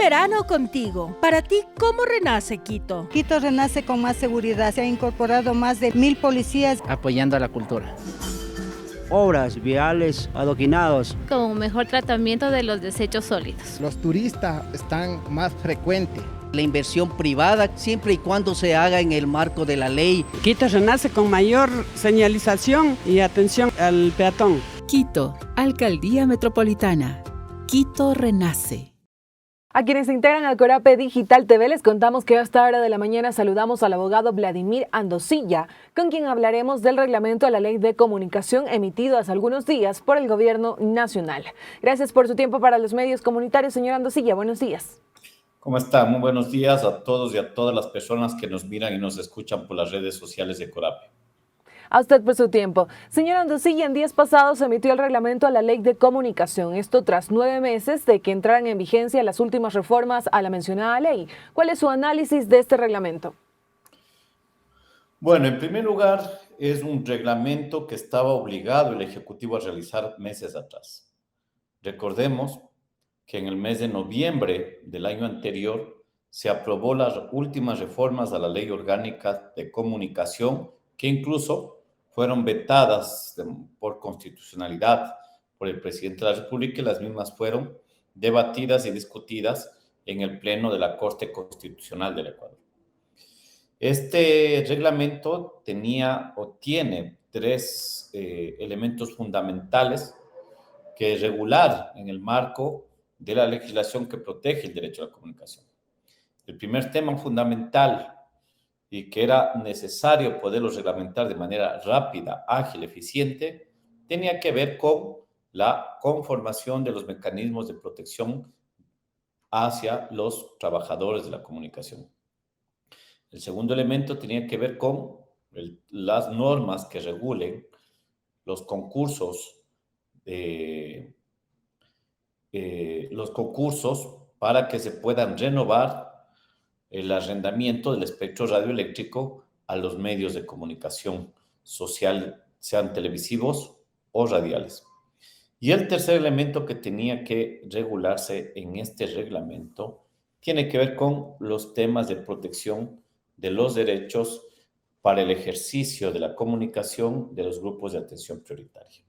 verano contigo. Para ti, ¿cómo renace Quito? Quito renace con más seguridad. Se ha incorporado más de 1000 policías. Apoyando a la cultura. Obras viales, adoquinados. Con un mejor tratamiento de los desechos sólidos. Los turistas están más frecuentes. La inversión privada, siempre y cuando se haga en el marco de la ley. Quito renace con mayor señalización y atención al peatón. Quito, Alcaldía Metropolitana. Quito renace. A quienes se integran al Corape Digital TV les contamos que a esta hora de la mañana saludamos al abogado Vladimir Andosilla, con quien hablaremos del reglamento a la Ley de Comunicación emitido hace algunos días por el Gobierno Nacional. Gracias por su tiempo para los medios comunitarios, señor Andosilla. Buenos días. ¿Cómo está? Muy buenos días a todos y a todas las personas que nos miran y nos escuchan por las redes sociales de Corape. A usted por su tiempo. Señor Andosilla, en días pasados se emitió el reglamento a la Ley de Comunicación. Esto tras 9 meses de que entraran en vigencia las últimas reformas a la mencionada ley. ¿Cuál es su análisis de este reglamento? Bueno, en primer lugar, es un reglamento que estaba obligado el Ejecutivo a realizar meses atrás. Recordemos que en el mes de noviembre del año anterior se aprobó las últimas reformas a la Ley Orgánica de Comunicación, que incluso fueron vetadas por constitucionalidad por el presidente de la República, y las mismas fueron debatidas y discutidas en el Pleno de la Corte Constitucional del Ecuador. Este reglamento tenía o tiene 3 elementos fundamentales que regular en el marco de la legislación que protege el derecho a la comunicación. El primer tema fundamental y que era necesario poderlo reglamentar de manera rápida, ágil, eficiente, tenía que ver con la conformación de los mecanismos de protección hacia los trabajadores de la comunicación. El segundo elemento tenía que ver con las normas que regulen los concursos para que se puedan renovar el arrendamiento del espectro radioeléctrico a los medios de comunicación social, sean televisivos o radiales. Y el tercer elemento que tenía que regularse en este reglamento tiene que ver con los temas de protección de los derechos para el ejercicio de la comunicación de los grupos de atención prioritaria.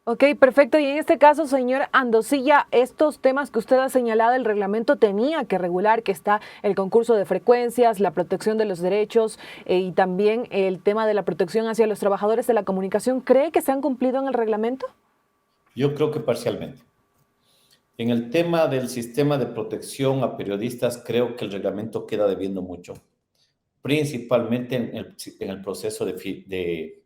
Ok, perfecto. Y en este caso, señor Andosilla, estos temas que usted ha señalado, el reglamento tenía que regular, que está el concurso de frecuencias, la protección de los derechos y también el tema de la protección hacia los trabajadores de la comunicación. ¿Cree que se han cumplido en el reglamento? Yo creo que parcialmente. En el tema del sistema de protección a periodistas, creo que el reglamento queda debiendo mucho, principalmente en el proceso de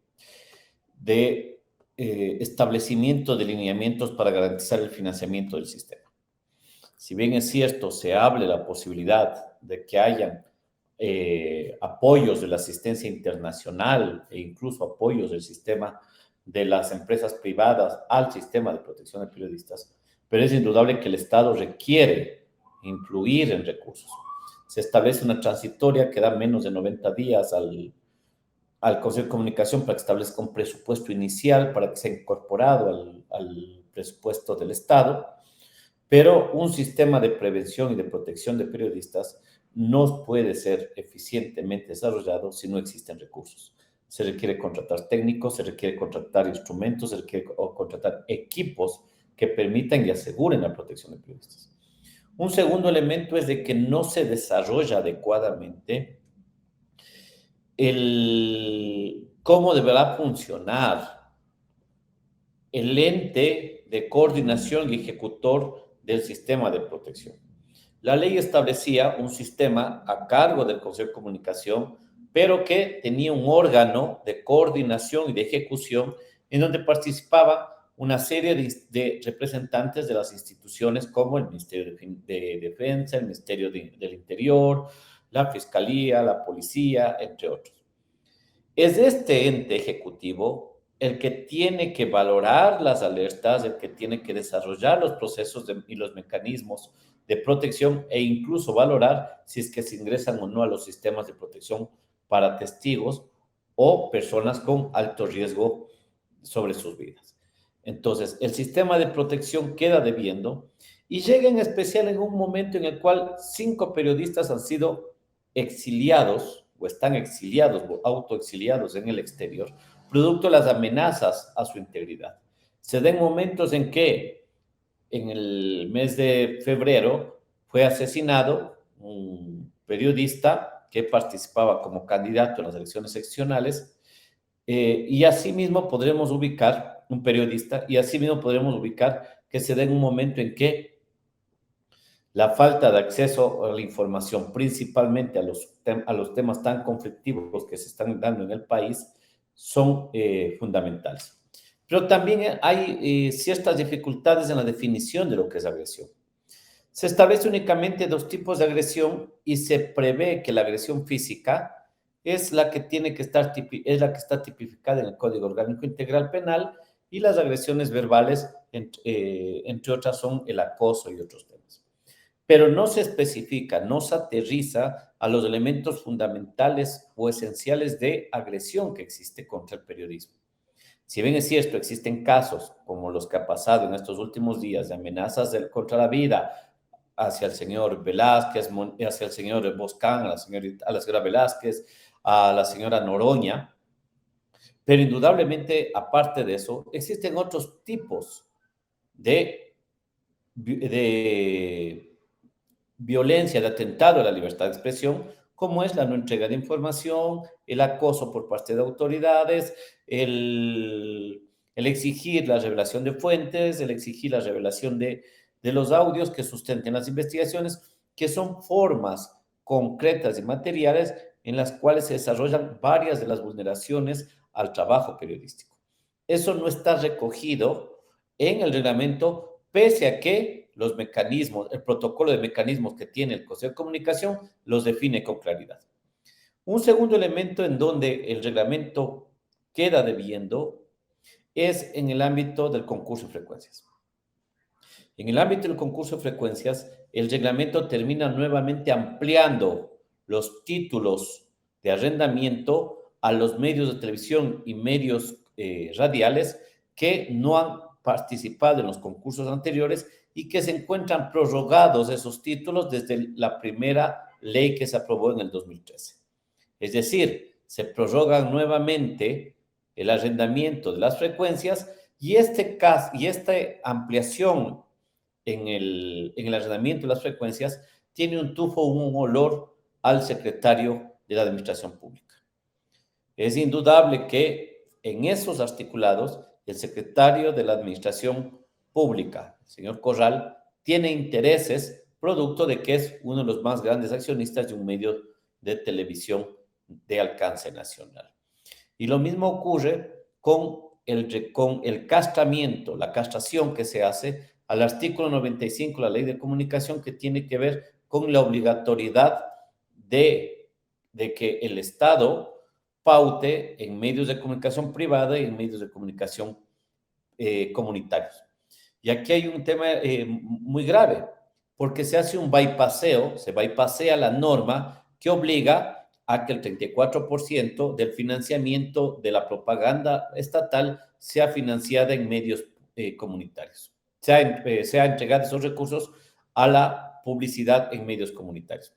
establecimiento de lineamientos para garantizar el financiamiento del sistema. Si bien es cierto, se hable la posibilidad de que hayan apoyos de la asistencia internacional e incluso apoyos del sistema de las empresas privadas al sistema de protección de periodistas, pero es indudable que el Estado requiere influir en recursos. Se establece una transitoria que da menos de 90 días al Consejo de Comunicación para que establezca un presupuesto inicial para que sea incorporado al presupuesto del Estado, pero un sistema de prevención y de protección de periodistas no puede ser eficientemente desarrollado si no existen recursos. Se requiere contratar técnicos, se requiere contratar instrumentos, se requiere contratar equipos que permitan y aseguren la protección de periodistas. Un segundo elemento es de que no se desarrolla adecuadamente cómo deberá funcionar el ente de coordinación y ejecutor del sistema de protección. La ley establecía un sistema a cargo del Consejo de Comunicación, pero que tenía un órgano de coordinación y de ejecución en donde participaban una serie de representantes de las instituciones como el Ministerio de Defensa, el Ministerio del Interior, la Fiscalía, la Policía, entre otros. Es este ente ejecutivo el que tiene que valorar las alertas, el que tiene que desarrollar los procesos y los mecanismos de protección e incluso valorar si es que se ingresan o no a los sistemas de protección para testigos o personas con alto riesgo sobre sus vidas. Entonces, el sistema de protección queda debiendo y llega en especial en un momento en el cual 5 periodistas han sido exiliados o están exiliados o autoexiliados en el exterior, producto de las amenazas a su integridad. Se den momentos en que en el mes de febrero fue asesinado un periodista que participaba como candidato en las elecciones seccionales, y asimismo podremos ubicar un periodista, y asimismo podremos ubicar que se da en un momento en que la falta de acceso a la información, principalmente a los temas tan conflictivos que se están dando en el país, son fundamentales. Pero también hay ciertas dificultades en la definición de lo que es agresión. Se establece únicamente 2 tipos de agresión y se prevé que la agresión física es la que está tipificada en el Código Orgánico Integral Penal, y las agresiones verbales, entre otras, son el acoso y otros temas. Pero no se especifica, no se aterriza a los elementos fundamentales o esenciales de agresión que existe contra el periodismo. Si bien es cierto, existen casos como los que ha pasado en estos últimos días de amenazas contra la vida hacia el señor Velázquez, hacia el señor Boscán, a la señora Velázquez, a la señora Noroña, pero indudablemente, aparte de eso, existen otros tipos de violencia, de atentado a la libertad de expresión, como es la no entrega de información, el acoso por parte de autoridades, el exigir la revelación de fuentes, el exigir la revelación de los audios que sustenten las investigaciones, que son formas concretas y materiales en las cuales se desarrollan varias de las vulneraciones al trabajo periodístico. Eso no está recogido en el reglamento, pese a que los mecanismos, el protocolo de mecanismos que tiene el Consejo de Comunicación los define con claridad. Un segundo elemento en donde el reglamento queda debiendo es en el ámbito del concurso de frecuencias. En el ámbito del concurso de frecuencias, el reglamento termina nuevamente ampliando los títulos de arrendamiento a los medios de televisión y medios radiales que no han participado en los concursos anteriores y que se encuentran prorrogados esos títulos desde la primera ley que se aprobó en el 2013. Es decir, se prorrogan nuevamente el arrendamiento de las frecuencias, y esta ampliación en el arrendamiento de las frecuencias tiene un tufo, un olor al secretario de la Administración Pública. Es indudable que en esos articulados el secretario de la Administración Pública, el señor Corral, tiene intereses producto de que es uno de los más grandes accionistas de un medio de televisión de alcance nacional. Y lo mismo ocurre con el castramiento, la castración que se hace al artículo 95 de la Ley de Comunicación, que tiene que ver con la obligatoriedad de que el Estado paute en medios de comunicación privada y en medios de comunicación comunitarios. Y aquí hay un tema muy grave, porque se hace un bypasseo, se bypassea la norma que obliga a que el 34% del financiamiento de la propaganda estatal sea financiada en medios comunitarios. Sea entregado esos recursos a la publicidad en medios comunitarios.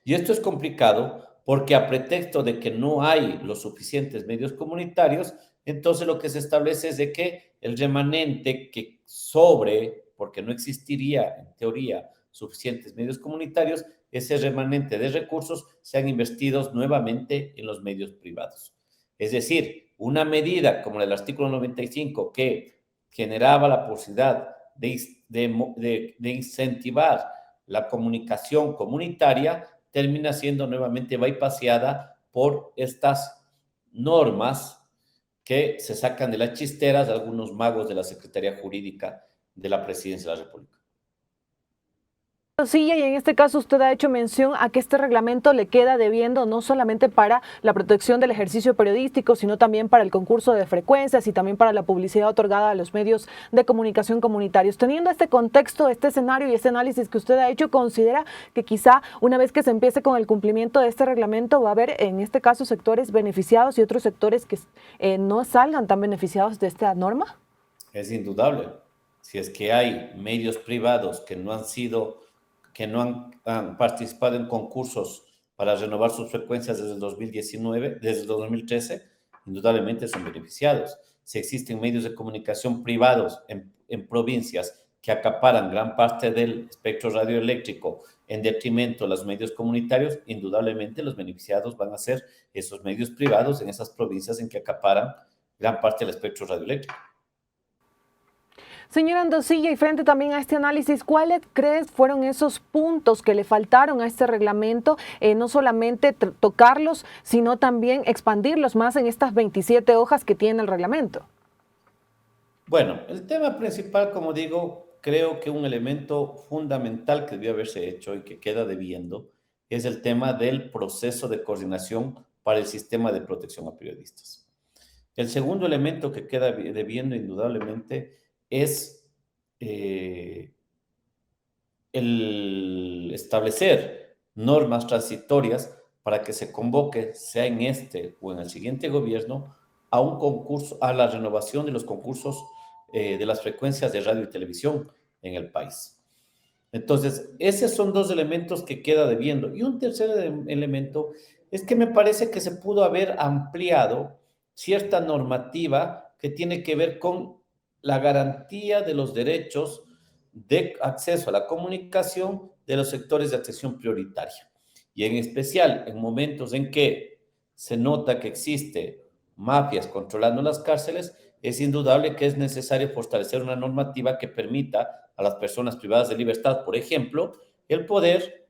Y esto es complicado porque, a pretexto de que no hay los suficientes medios comunitarios, entonces lo que se establece es de que el remanente que sobre, porque no existiría en teoría suficientes medios comunitarios, ese remanente de recursos sean investidos nuevamente en los medios privados. Es decir, una medida como el artículo 95, que generaba la posibilidad de incentivar la comunicación comunitaria, termina siendo nuevamente bypasseada por estas normas que se sacan de las chisteras de algunos magos de la Secretaría Jurídica de la Presidencia de la República. Sí, y en este caso usted ha hecho mención a que este reglamento le queda debiendo no solamente para la protección del ejercicio periodístico, sino también para el concurso de frecuencias y también para la publicidad otorgada a los medios de comunicación comunitarios. Teniendo este contexto, este escenario y este análisis que usted ha hecho, ¿considera que quizá una vez que se empiece con el cumplimiento de este reglamento va a haber en este caso sectores beneficiados y otros sectores que no salgan tan beneficiados de esta norma? Es indudable. Si es que hay medios privados que no han participado en concursos para renovar sus frecuencias desde el 2019, desde el 2013, indudablemente son beneficiados. Si existen medios de comunicación privados en provincias que acaparan gran parte del espectro radioeléctrico en detrimento de los medios comunitarios, indudablemente los beneficiados van a ser esos medios privados en esas provincias en que acaparan gran parte del espectro radioeléctrico. Señor Andosilla, y frente también a este análisis, ¿cuáles crees fueron esos puntos que le faltaron a este reglamento? No solamente tocarlos, sino también expandirlos más en estas 27 hojas que tiene el reglamento. Bueno, el tema principal, como digo, creo que un elemento fundamental que debió haberse hecho y que queda debiendo es el tema del proceso de coordinación para el sistema de protección a periodistas. El segundo elemento que queda debiendo indudablemente es el establecer normas transitorias para que se convoque, sea en este o en el siguiente gobierno, a un concurso, a la renovación de los concursos de las frecuencias de radio y televisión en el país. Entonces, esos son dos elementos que queda debiendo. Y un tercer elemento es que me parece que se pudo haber ampliado cierta normativa que tiene que ver con la garantía de los derechos de acceso a la comunicación de los sectores de atención prioritaria. Y en especial en momentos en que se nota que existe mafias controlando las cárceles, es indudable que es necesario fortalecer una normativa que permita a las personas privadas de libertad, por ejemplo, el poder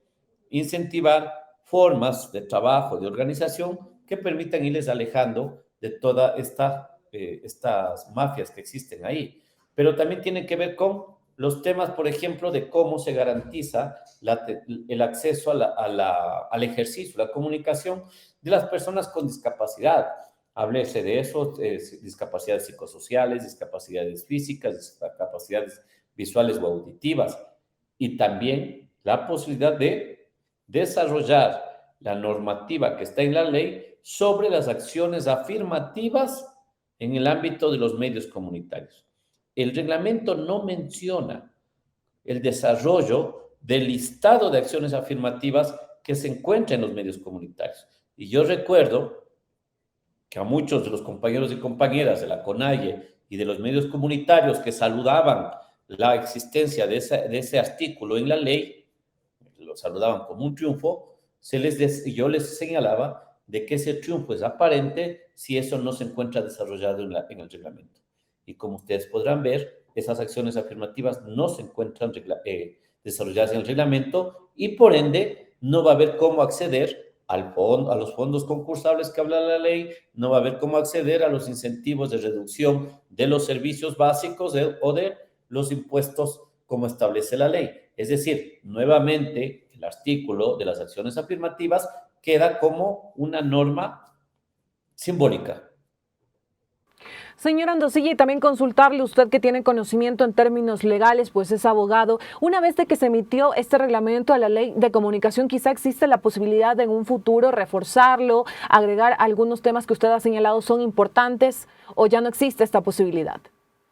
incentivar formas de trabajo, de organización que permitan irles alejando de todas estas mafias que existen ahí. Pero también tiene que ver con los temas, por ejemplo, de cómo se garantiza el acceso al ejercicio, la comunicación de las personas con discapacidad. Háblese de eso, discapacidades psicosociales, discapacidades físicas, discapacidades visuales o auditivas. Y también la posibilidad de desarrollar la normativa que está en la ley sobre las acciones afirmativas en el ámbito de los medios comunitarios. El reglamento no menciona el desarrollo del listado de acciones afirmativas que se encuentra en los medios comunitarios. Y yo recuerdo que a muchos de los compañeros y compañeras de la CONAIE y de los medios comunitarios que saludaban la existencia de ese artículo en la ley, lo saludaban como un triunfo, yo les señalaba de que ese triunfo es aparente si eso no se encuentra desarrollado en el reglamento. Y como ustedes podrán ver, esas acciones afirmativas no se encuentran desarrolladas en el reglamento y por ende no va a haber cómo acceder a los fondos concursables que habla la ley, no va a haber cómo acceder a los incentivos de reducción de los servicios básicos o de los impuestos como establece la ley. Es decir, nuevamente el artículo de las acciones afirmativas queda como una norma simbólica. Señor Andosilla, y también consultarle, usted que tiene conocimiento en términos legales, pues es abogado, una vez de que se emitió este reglamento a la ley de comunicación, quizá existe la posibilidad de en un futuro reforzarlo, agregar algunos temas que usted ha señalado son importantes, o ya no existe esta posibilidad.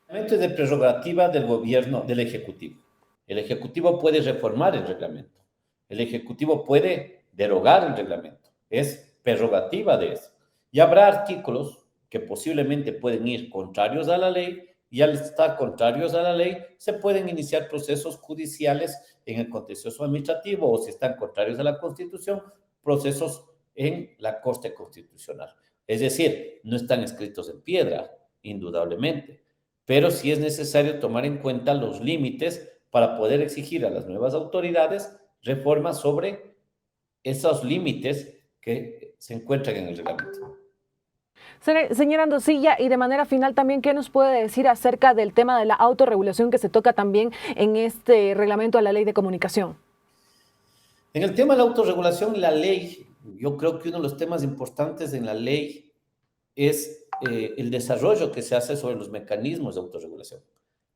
El reglamento es de prerrogativa del gobierno, del Ejecutivo. El Ejecutivo puede reformar el reglamento. El Ejecutivo puede derogar el reglamento. Es prerrogativa de eso. Y habrá artículos que posiblemente pueden ir contrarios a la ley, y al estar contrarios a la ley, se pueden iniciar procesos judiciales en el contencioso administrativo, o si están contrarios a la Constitución, procesos en la Corte Constitucional. Es decir, no están escritos en piedra, indudablemente, pero sí es necesario tomar en cuenta los límites para poder exigir a las nuevas autoridades reformas sobre esos límites que se encuentran en el reglamento. Señora Andosilla, y de manera final también, ¿qué nos puede decir acerca del tema de la autorregulación que se toca también en este reglamento a la ley de comunicación? En el tema de la autorregulación, la ley, yo creo que uno de los temas importantes en la ley es el desarrollo que se hace sobre los mecanismos de autorregulación.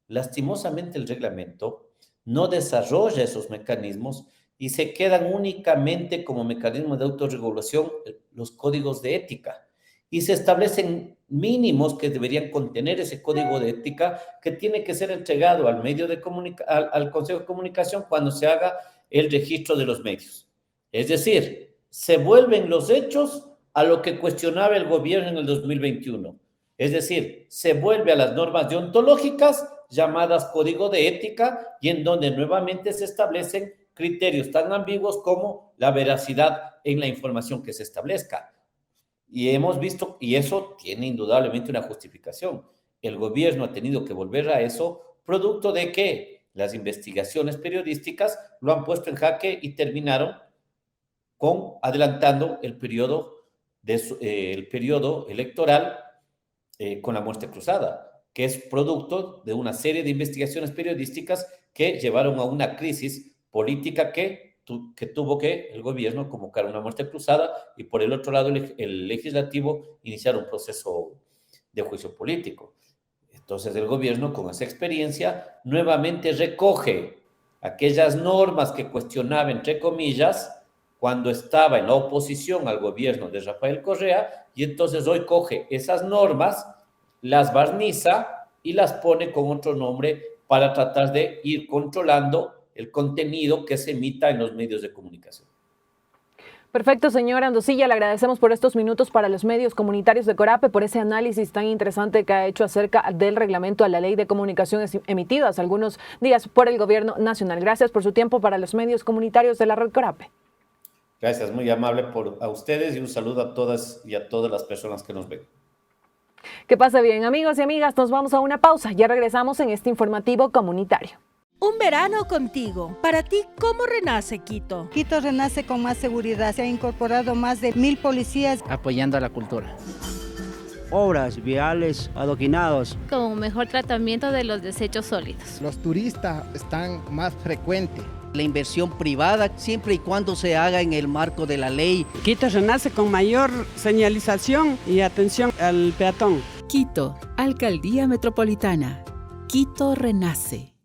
Lastimosamente, el reglamento no desarrolla esos mecanismos y se quedan únicamente como mecanismos de autorregulación los códigos de ética. y se establecen mínimos que deberían contener ese código de ética que tiene que ser entregado al medio de al Consejo de Comunicación cuando se haga el registro de los medios. Es decir, se vuelven los hechos a lo que cuestionaba el gobierno en el 2021. Es decir, se vuelve a las normas deontológicas llamadas código de ética y en donde nuevamente se establecen criterios tan ambiguos como la veracidad en la información que se establezca. Y hemos visto, y eso tiene indudablemente una justificación. El gobierno ha tenido que volver a eso, producto de que las investigaciones periodísticas lo han puesto en jaque y terminaron adelantando el periodo electoral con la muerte cruzada, que es producto de una serie de investigaciones periodísticas que llevaron a una crisis política que tuvo que el gobierno convocar una muerte cruzada y por el otro lado el legislativo iniciar un proceso de juicio político. Entonces el gobierno con esa experiencia nuevamente recoge aquellas normas que cuestionaba entre comillas cuando estaba en la oposición al gobierno de Rafael Correa y entonces hoy coge esas normas, las barniza y las pone con otro nombre para tratar de ir controlando el contenido que se emita en los medios de comunicación. Perfecto, señor Andosilla, le agradecemos por estos minutos para los medios comunitarios de Corape, por ese análisis tan interesante que ha hecho acerca del reglamento a la ley de comunicación emitido hace algunos días por el gobierno nacional. Gracias por su tiempo para los medios comunitarios de la red Corape. Gracias, muy amable a ustedes y un saludo a todas y a todas las personas que nos ven. Que pase bien, amigos y amigas, nos vamos a una pausa. Ya regresamos en este informativo comunitario. Un verano contigo. Para ti, ¿cómo renace Quito? Quito renace con más seguridad. Se ha incorporado más de 1000 policías. Apoyando a la cultura. Obras, viales, adoquinados. Con un mejor tratamiento de los desechos sólidos. Los turistas están más frecuentes. La inversión privada, siempre y cuando se haga en el marco de la ley. Quito renace con mayor señalización y atención al peatón. Quito, Alcaldía Metropolitana. Quito renace.